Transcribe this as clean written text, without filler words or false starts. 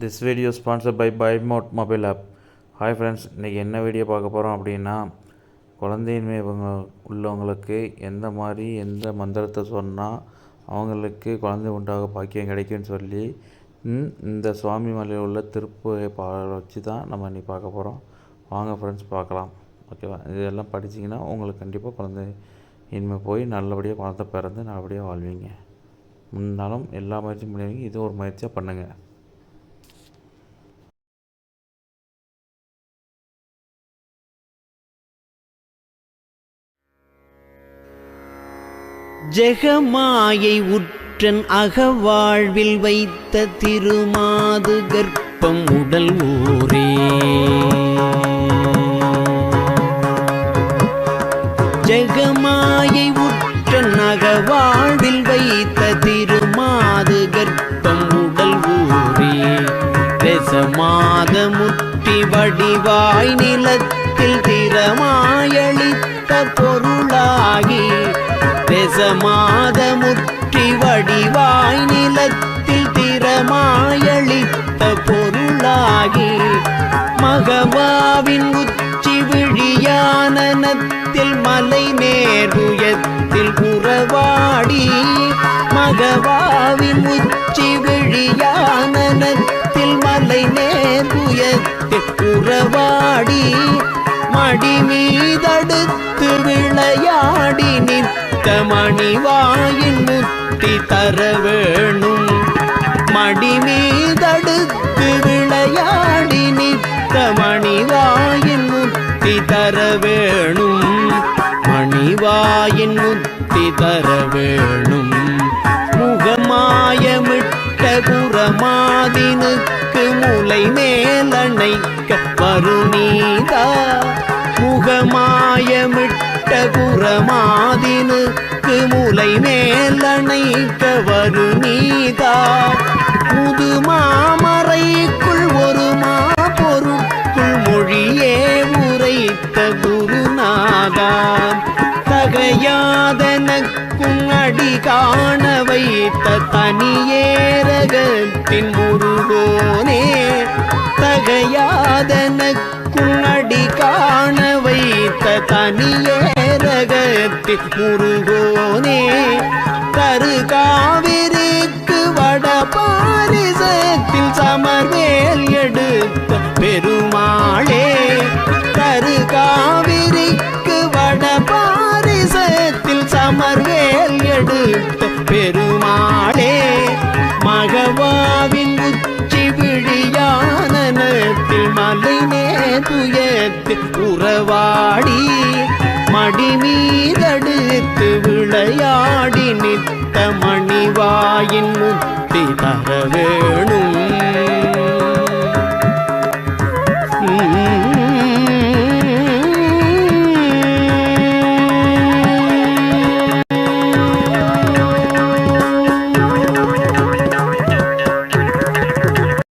This video is sponsored by BuyMode mobile app. Hi friends, இன்றைக்கி என்ன video பார்க்க போகிறோம் அப்படின்னா, குழந்தையின்மை உள்ளவங்களுக்கு எந்த மந்திரத்தை சொன்னால் அவங்களுக்கு குழந்தை உண்டாக பாக்கியம் கிடைக்குன்னு சொல்லி இந்த சுவாமி மலையில் உள்ள திருப்புகை வச்சு தான் நம்ம இன்றைக்கி பார்க்க போகிறோம். வாங்க ஃப்ரெண்ட்ஸ் பார்க்கலாம். ஓகேவா? இதெல்லாம் படிச்சிங்கன்னா உங்களுக்கு கண்டிப்பாக குழந்தை இனிமே போய் நல்லபடியாக குழந்தை பிறந்து நல்லபடியாக வாழ்வீங்க. முன்னாலும் எல்லா முயற்சியும் பண்ணுவீங்க, இது ஒரு முயற்சியாக பண்ணுங்கள். ஜெகமாயை உற்றன் அகவாழ்வில் வைத்த திருமாது கர்ப்பம் உடல் ஊரே. ஜெகமாயை உற்றன் அகவாழ்வில் வைத்த திருமாது கர்ப்பம் உடல் ஊரே. ரசமாத முற்றி வடிவாய் நிலத்தில் திறமாயளித்த பொருளாகி, ரசமாத முற்றி வடிவாய் நிலத்தில் திறமாயளித்த பொருளாகி, மகவாவின் உச்சி விழியானனத்தில் மலை நேர்வுயத்தில் உறவாடி, மகவாவின் உச்சி விழியானனத்தில் மலை நேர்வுயத்தில் உறவாடி, மடி மீதடுத்து விளையாடி நிற்க மணிவாயின் முத்தி தர வேணும். மடி மீதடுத்து விளையாடி நிற்க மணிவாயின் முத்தி தர வேணும். மணிவாயின் முத்தி தர வேணும். முகமாயமிட்ட குரமாதினுக்கு முலை மேலணைக்க வருநீதா. முகமாயமிட்ட குரமாதினுக்கு முலை மேலணைக்க வருநீதா. முதுமாமறைக்குள் ஒரு பொருட்குள் மொழியே உரைத்த குருநாதா. தகையாதனக்கும் அடி காண வைத்த தனியேரகத்தின் முருகோனே. தகையாதனக்கும் அடி காண வைத்த தனியேரகத்தின் முருகோனே. கரு காவிரிக்கு வட பாரிசத்தில் சமர்வேல் எடுத்த பெருமாளே. கரு காவிரிக்கு வட பாரிசத்தில் சமர்வேல் எடுத்த பெருமாளே. மகவாவின் உச்சி விழியானனத்தில் மலை நேர்வுயத்தில் உறவாடி, மடி மீதடுத்து விளையாடி நிற்க மணிவாயின் முத்தி தர வேணும்.